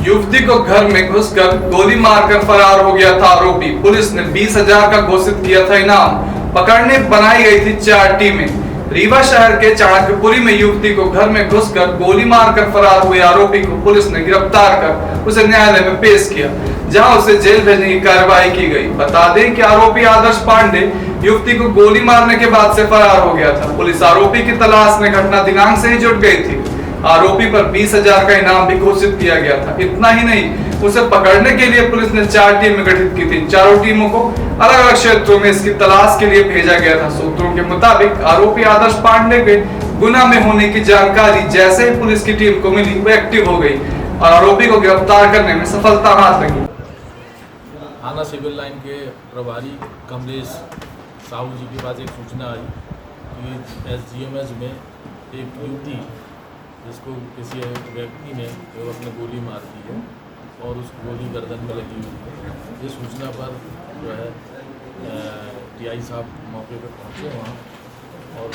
युवती को घर में घुसकर गोली मारकर फरार हो गया था आरोपी। पुलिस ने 20,000 का घोषित किया था इनाम। पकड़ने बनाई गई थी 4 टीमें। रीवा शहर के चाणक्यपुरी में युवती को घर में घुसकर गोली मारकर फरार हुए आरोपी को पुलिस ने गिरफ्तार कर उसे न्यायालय में पेश किया, जहां उसे जेल भेजने की कार्रवाई की गई। बता दें कि आरोपी आदर्श पांडे युवती को गोली मारने के बाद से फरार हो गया था। पुलिस आरोपी की तलाश में घटना दिनांक से ही जुट गई थी। आरोपी पर 20,000 का इनाम भी घोषित किया गया था। इतना ही नहीं, उसे पकड़ने के लिए पुलिस ने 4 टीमें गठित की थी। चारों टीमों को अलग अलग क्षेत्रों में इसकी तलाश के लिए भेजा गया था। सूत्रों के मुताबिक आरोपी आदर्श पांडे के गुना में होने की जानकारी जैसे ही पुलिस की टीम को मिली, वो एक्टिव हो गई और आरोपी को गिरफ्तार करने में सफलता हाथ लगी। थाना सिविल लाइन के प्रभारी कमलेश साहू जी के पास एक सूचना आई कि SGMS में एक युवती जिसको किसी व्यक्ति ने अपने गोली मार दी है और उस गोली गर्दन में लगी हुई है। ये सूचना पर जो है TI साहब मौके पर पहुँचे वहाँ, और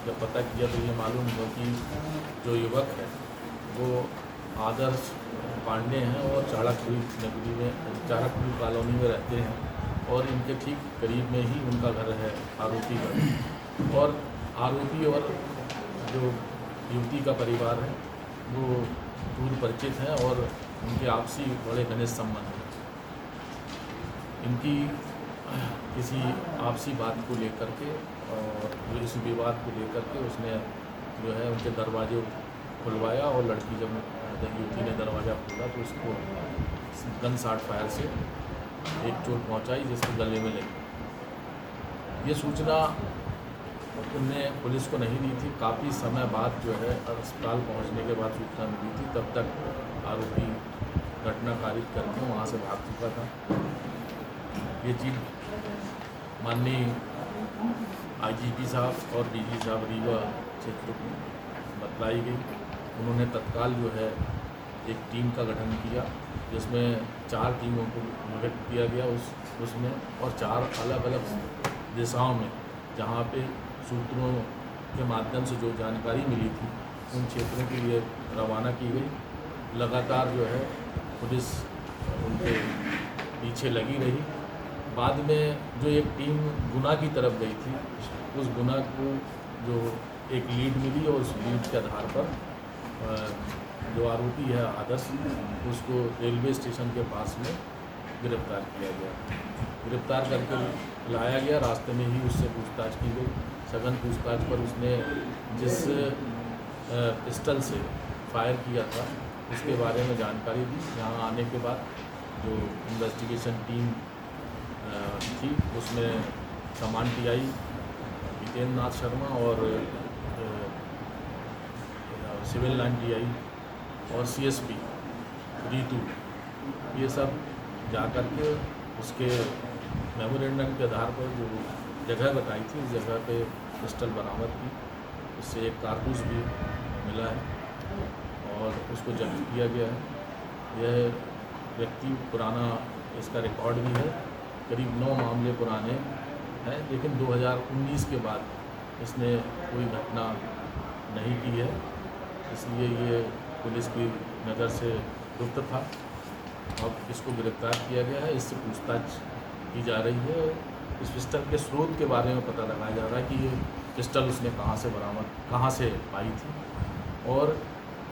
जब पता किया तो ये मालूम हुआ कि जो युवक है वो आदर्श पांडे हैं और चाणक्यपुरी कॉलोनी में रहते हैं और इनके ठीक करीब में ही उनका घर है आरोपी का। और आरोपी और जो युवती का परिवार है वो पूर्व परिचित हैं और उनके आपसी बड़े घनिष्ठ संबंध हैं। इनकी किसी आपसी बात को लेकर के और इस विवाद को लेकर के उसने जो है उनके दरवाजे खुलवाया और लड़की जब युवती ने दरवाज़ा खोला तो उसको गन शॉट फायर से एक चोट पहुंचाई जिसके गले में लगी। ये सूचना उनने पुलिस को नहीं दी थी। काफ़ी समय बाद जो है अस्पताल पहुंचने के बाद सूचना मिली थी। तब तक आरोपी घटना कारित करके वहां से भाग चुका था। ये चीज़ माननीय IGP साहब और DG साहब रीवा क्षेत्र को बतलाई गई। उन्होंने तत्काल जो है एक टीम का गठन किया जिसमें 4 टीमों को गठित किया गया उसमें, और 4 अलग अलग दिशाओं में जहाँ पे सूत्रों के माध्यम से जो जानकारी मिली थी उन क्षेत्रों के लिए रवाना की गई। लगातार जो है पुलिस उनके पीछे लगी रही। बाद में जो एक टीम गुना की तरफ गई थी, उस गुना को जो एक लीड मिली और उस लीड के आधार पर जो आरोपी है आदर्श, उसको रेलवे स्टेशन के पास में गिरफ्तार किया गया। गिरफ्तार करके लाया गया। रास्ते में ही उससे पूछताछ की गई। सघन पूछताछ पर उसने जिस पिस्टल से फायर किया था उसके बारे में जानकारी दी। यहाँ आने के बाद जो इन्वेस्टिगेशन टीम थी उसमें कमांड TI जितेंद्र नाथ शर्मा और सिविल लाइन TI और CSP रीतू, ये सब जा कर के उसके मेमोरेंडम के आधार पर जो जगह बताई थी उस जगह पे पिस्टल बरामद की। उससे एक कारतूस भी मिला है और उसको जब्त किया गया है। यह व्यक्ति पुराना इसका रिकॉर्ड भी है, करीब 9 मामले पुराने हैं, लेकिन 2019 के बाद इसने कोई घटना नहीं की है, इसलिए ये पुलिस की नज़र से गुप्त था। अब इसको गिरफ्तार किया गया है। इससे पूछताछ की जा रही है। इस पिस्टल के स्रोत के बारे में पता लगाया जा रहा है कि ये पिस्टल उसने कहाँ से पाई थी, और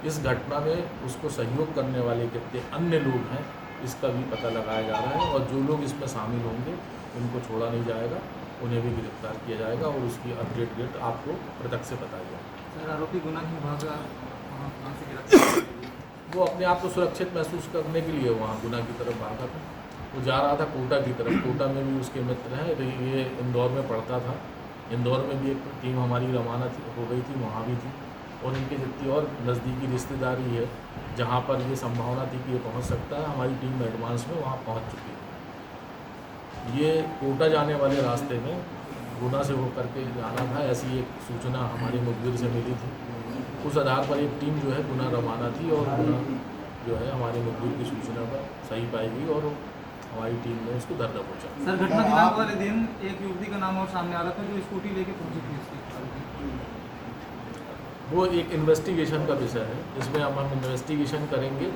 इस घटना में उसको सहयोग करने वाले कितने अन्य लोग हैं इसका भी पता लगाया जा रहा है। और जो लोग इसमें शामिल होंगे उनको छोड़ा नहीं जाएगा, उन्हें भी गिरफ्तार किया जाएगा और उसकी अपडेट डेट आपको प्रत्यक्ष से बताई जाएगी। सर, आरोपी गुना की भागा कहाँ से गिरफ्तार? वो अपने आप को सुरक्षित महसूस करने के लिए वहाँ गुना की तरफ भागा था। वो जा रहा था कोटा की तरफ। कोटा में भी उसके मित्र हैं। ये इंदौर में पढ़ता था। इंदौर में भी एक टीम हमारी रवाना हो गई थी, वहाँ भी थी। और इनकी जितनी और नज़दीकी रिश्तेदारी है जहाँ पर ये संभावना थी कि ये पहुँच सकता है, हमारी टीम एडवांस में वहाँ पहुँच चुकी है। ये कोटा जाने वाले रास्ते में गुना से होकर के जाना था, ऐसी एक सूचना हमारे मुखबिर से मिली थी। उस आधार पर एक टीम जो है गुना रवाना थी और गुना जो है हमारे मुखबिर की सूचना पर सही पाई गई और हमारी टीम ने उसको धरना पहुँचा। सर, घटना दिनांक वाले दिन एक युवती का नाम और सामने आ रहा था जो स्कूटी लेके पहुंची थी उसकी। वो एक इन्वेस्टिगेशन का विषय है। इसमें हम इन्वेस्टिगेशन करेंगे,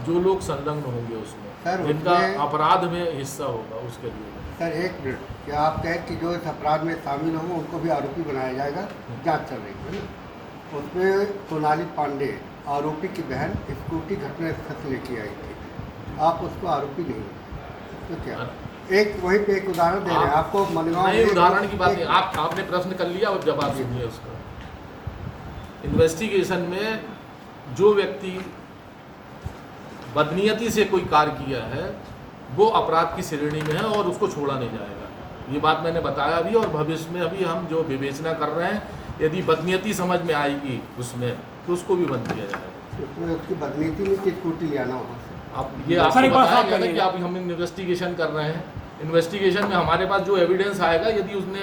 जो लोग संलग्न होंगे उसमें, सर, जिनका उसमें- अपराध में हिस्सा होगा उसके लिए। सर एक मिनट, क्या आप कहें कि जो इस अपराध में शामिल होंगे उनको भी आरोपी बनाया जाएगा? जांच चल रही है ना। उसमें सोनाली पांडे आरोपी की बहन स्कूटी घटनास्थल से लेके आई थी, आप उसको आरोपी नहीं, तो क्या? एक वहीं पे एक उदाहरण दे रहे हैं आपको मनगांव नहीं, में- उदाहरण की बात एक- नहीं, आपने प्रश्न कर लिया और जवाब सुनिए उसका। इन्वेस्टिगेशन में जो व्यक्ति बदनीयती से कोई कार्य किया है वो अपराध की श्रेणी में है और उसको छोड़ा नहीं जाएगा। ये बात मैंने बताया भी, और भविष्य में अभी हम जो विवेचना कर रहे हैं, यदि बदनीयती समझ में आएगी उसमें तो उसको भी बंद किया जाएगा। उसमें उसकी बदनीति में कि स्कूटी ले आना वहाँ से। अब ये सर, आपको एक बात बताया साफ गया था करिए। कि आप हम इन्वेस्टिगेशन कर रहे हैं। इन्वेस्टिगेशन में हमारे पास जो एविडेंस आएगा, यदि उसने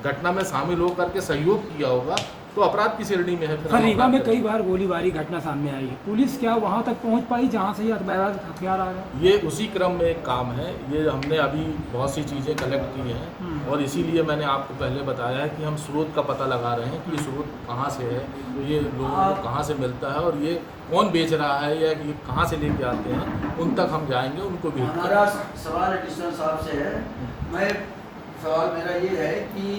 घटना में शामिल होकर के सहयोग किया होगा तो अपराध की श्रेणी में है। फिर सर, हम रीवा अपराध में कई करेंगे। बार गोलीबारी घटना सामने आई है, पुलिस क्या वहां तक पहुंच पाई जहां से ये अवैध हथियार आ रहे हैं? ये उसी क्रम में एक काम है। ये हमने अभी बहुत सी चीज़ें कलेक्ट की हैं और इसीलिए मैंने आपको पहले बताया है कि हम स्रोत का पता लगा रहे हैं कि ये स्रोत कहाँ से है, ये लोगों को कहाँ से मिलता है और ये कौन बेच रहा है या ये कहाँ से लेके आते हैं, उन तक हम जाएंगे, उनको भी। हमारा सवाल एडिशनल साहब से है। मैं सवाल मेरा ये है कि